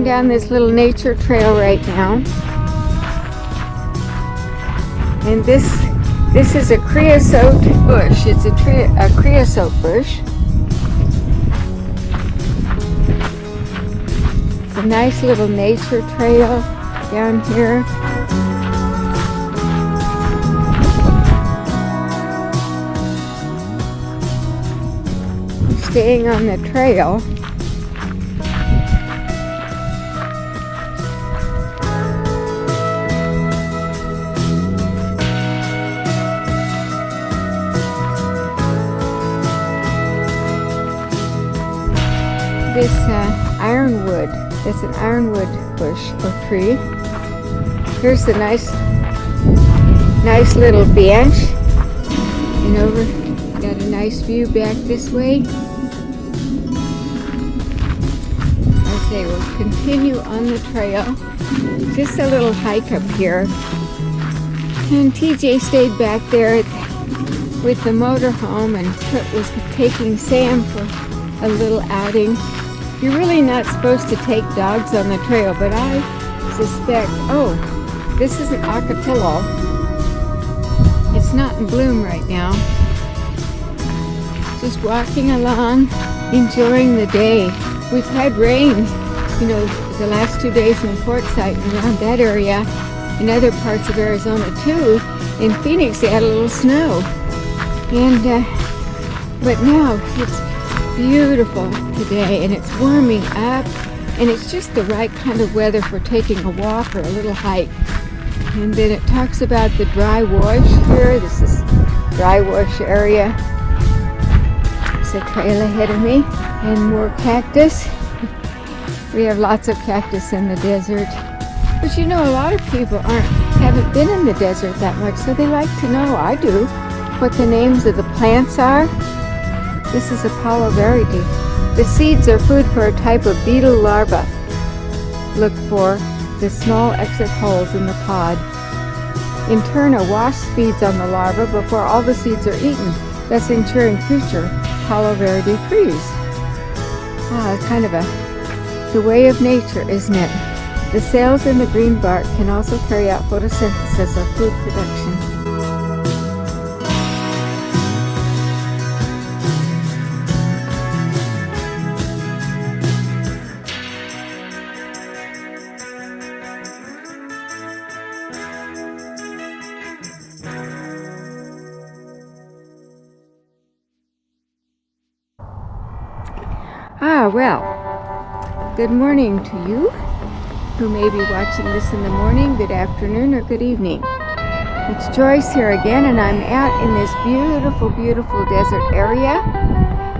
Down this little nature trail right now, and this is a creosote bush. It's a creosote bush. It's a nice little nature trail down here. Staying on the trail. This ironwood, it's an ironwood bush or tree. Here's the nice little bench, and over, got a nice view back this way. I say we'll continue on the trail. Just a little hike up here. And TJ stayed back there with the motorhome, and Kurt was taking Sam for a little outing. You're really not supposed to take dogs on the trail, but I suspect, oh, this is an ocotillo. It's not in bloom right now. Just walking along, enjoying the day. We've had rain, the last 2 days in Quartzsite and around that area, in other parts of Arizona too. In Phoenix, they had a little snow. And, but now it's beautiful today, and it's warming up, and it's just the right kind of weather for taking a walk or a little hike. And then it talks about the dry wash here. This is dry wash area. There's a trail ahead of me, and more cactus. We have lots of cactus in the desert, but a lot of people haven't been in the desert that much, so they like to know, I do, what the names of the plants are. This is Apollo Verity. The seeds are food for a type of beetle larva. Look for the small exit holes in the pod. In turn, a wasp feeds on the larva before all the seeds are eaten, thus ensuring future Apollo Verity trees. Kind of the way of nature, isn't it? The cells in the green bark can also carry out photosynthesis or food production. Well, good morning to you who may be watching this in the morning, good afternoon, or good evening. It's Joyce here again, and I'm out in this beautiful, beautiful desert area.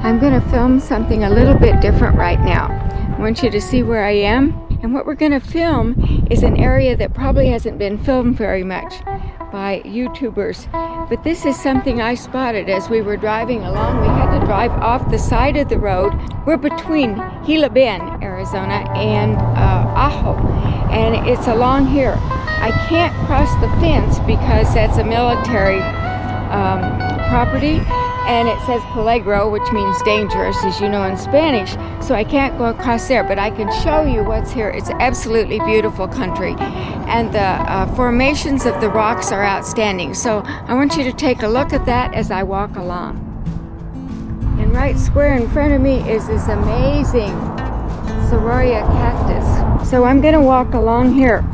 I'm going to film something a little bit different right now. I want you to see where I am, and what we're going to film is an area that probably hasn't been filmed very much by YouTubers. But this is something I spotted as we were driving along. We had to drive off the side of the road. We're between Gila Bend, Arizona, and Ajo, and it's along here. I can't cross the fence because that's a military property, and it says peligro, which means dangerous, as you know in Spanish, so I can't go across there, but I can show you what's here. It's absolutely beautiful country, and the formations of the rocks are outstanding, so I want you to take a look at that as I walk along. And right square in front of me is this amazing Sororia cactus. So I'm going to walk along here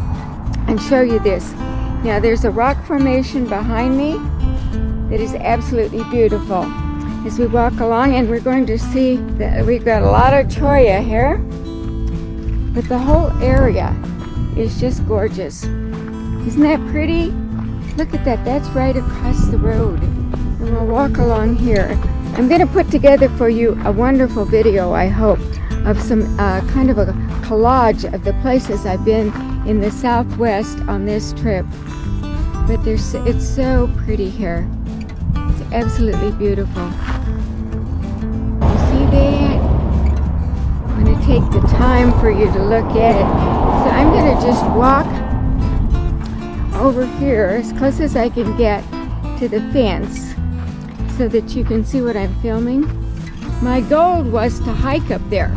and show you this. Now there's a rock formation behind me that is absolutely beautiful. as we walk along, and we're going to see that we've got a lot of cholla here, but the whole area is just gorgeous. Isn't that pretty? Look at that, that's right across the road. And we'll walk along here. I'm going to put together for you a wonderful video, I hope, of some kind of a collage of the places I've been in the Southwest on this trip. But it's so pretty here. It's absolutely beautiful. You see that? I'm going to take the time for you to look at it. So I'm going to just walk over here as close as I can get to the fence so that you can see what I'm filming. My goal was to hike up there,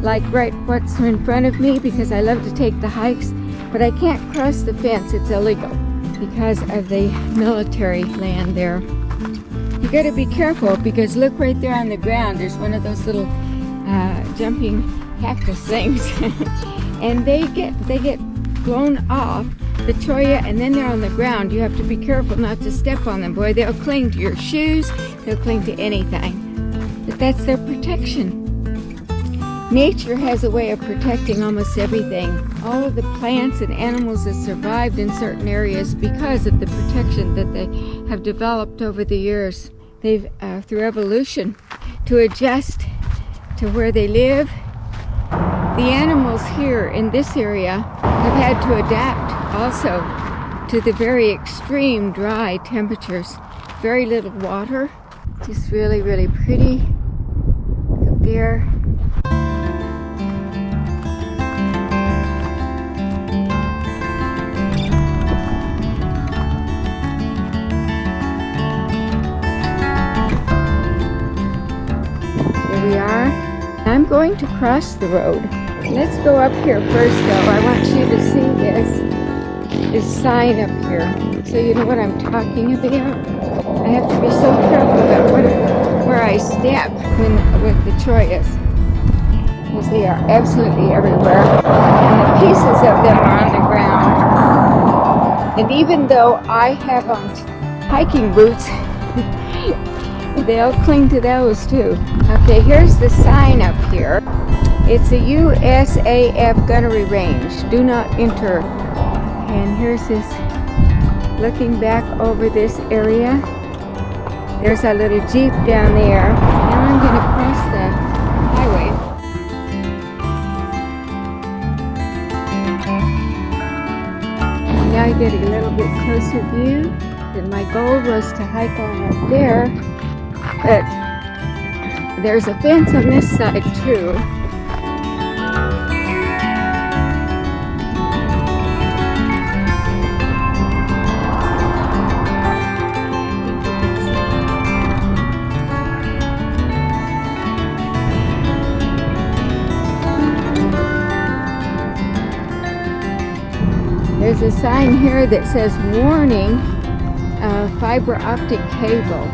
like right what's in front of me, because I love to take the hikes, but I can't cross the fence. It's illegal because of the military land there. You got to be careful, because look right there on the ground, there's one of those little jumping cactus things and they get blown off the cholla, and then they're on the ground. You have to be careful not to step on them. Boy, they'll cling to your shoes, they'll cling to anything, but that's their protection. Nature has a way of protecting almost everything. All of the plants and animals that survived in certain areas because of the protection that they have developed over the years. They've, through evolution, to adjust to where they live. The animals here in this area have had to adapt also to the very extreme dry temperatures. Very little water, just really, really pretty. Look up there. Here we are. I'm going to cross the road. Let's go up here first, though. I want you to see this sign up here, so you know what I'm talking about. I have to be so careful about where I step with the chollas, because they are absolutely everywhere, and the pieces of them are on the ground. And even though I have on hiking boots, they'll cling to those too. Okay, here's the sign up here. It's a USAF gunnery range. Do not enter. And here's this, looking back over this area. There's a little Jeep down there. Now I'm going to cross the highway. And now you get a little bit closer view. And my goal was to hike on up there, but there's a fence on this side too. There's a sign here that says warning, fiber optic cable.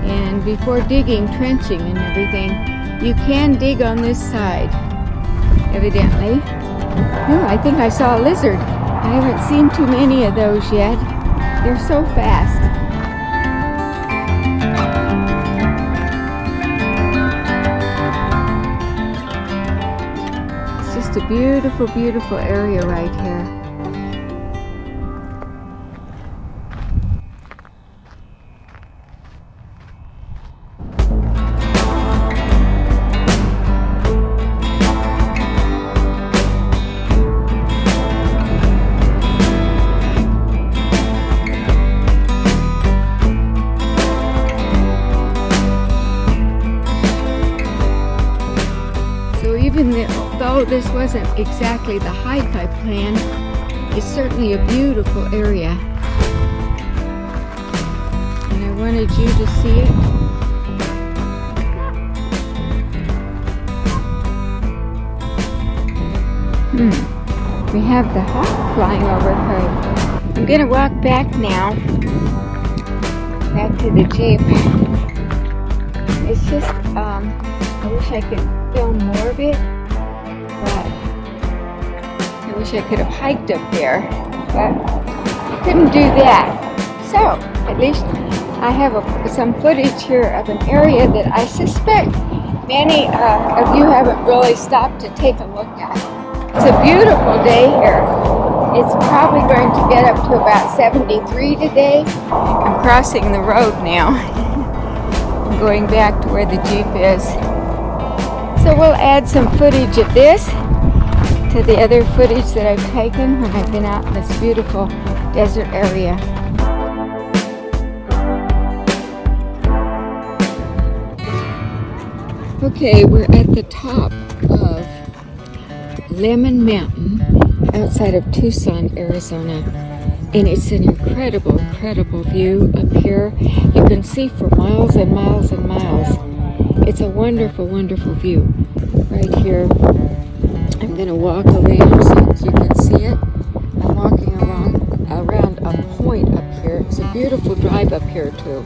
And before digging, trenching and everything, you can dig on this side, evidently. Oh, I think I saw a lizard. I haven't seen too many of those yet. They're so fast. It's just a beautiful, beautiful area right here. Though this wasn't exactly the hike I planned, it's certainly a beautiful area. And I wanted you to see it. We have the hawk flying overhead. I'm going to walk back now, back to the Jeep. It's just, I wish I could film more of it. But I wish I could have hiked up there, but I couldn't do that. So, at least I have some footage here of an area that I suspect many of you haven't really stopped to take a look at. It's a beautiful day here. It's probably going to get up to about 73 today. I'm crossing the road now. I'm going back to where the Jeep is. So we'll add some footage of this to the other footage that I've taken when I've been out in this beautiful desert area. Okay, we're at the top of Lemmon Mountain outside of Tucson, Arizona. And it's an incredible, incredible view up here. You can see for miles and miles and miles. It's a wonderful, wonderful view right here. I'm going to walk around so that you can see it. I'm walking around a point up here. It's a beautiful drive up here too.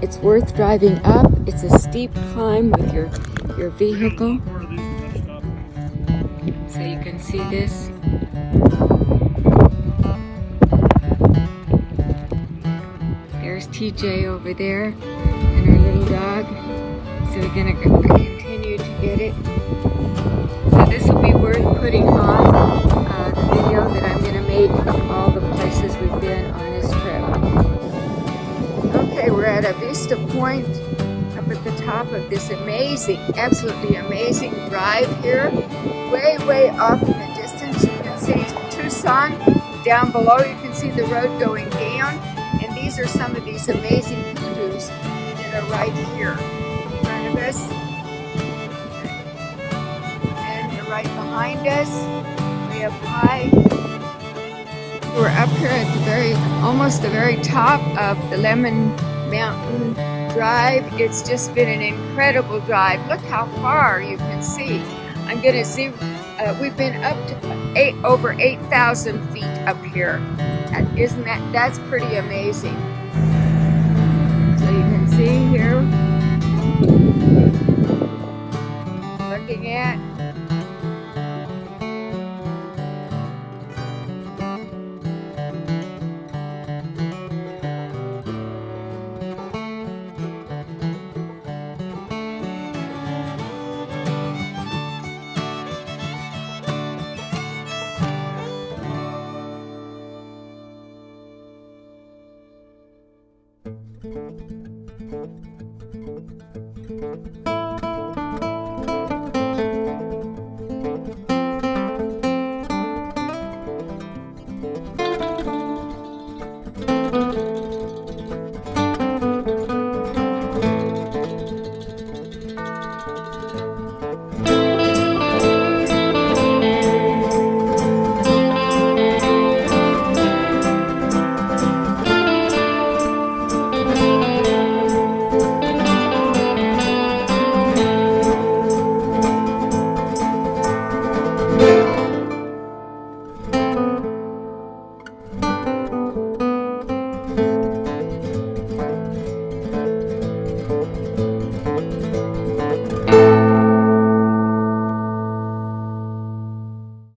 It's worth driving up. It's a steep climb with your vehicle. So you can see this. There's TJ over there and our little dog. So we're going to continue to get it. So this will be worth putting on the video that I'm going to make of all the places we've been on this trip. Okay, we're at a vista point up at the top of this amazing, absolutely amazing drive here. Way, way off in the distance, you can see Tucson. Down below, you can see the road going down. And these are some of these amazing views that are right here in front of us. And right behind us, way up high. We're up here at almost the very top of the Lemmon Mountain drive. It's just been an incredible drive. Look how far you can see. I'm going to see, we've been up to over 8,000 feet up here. That's pretty amazing. So you can see here,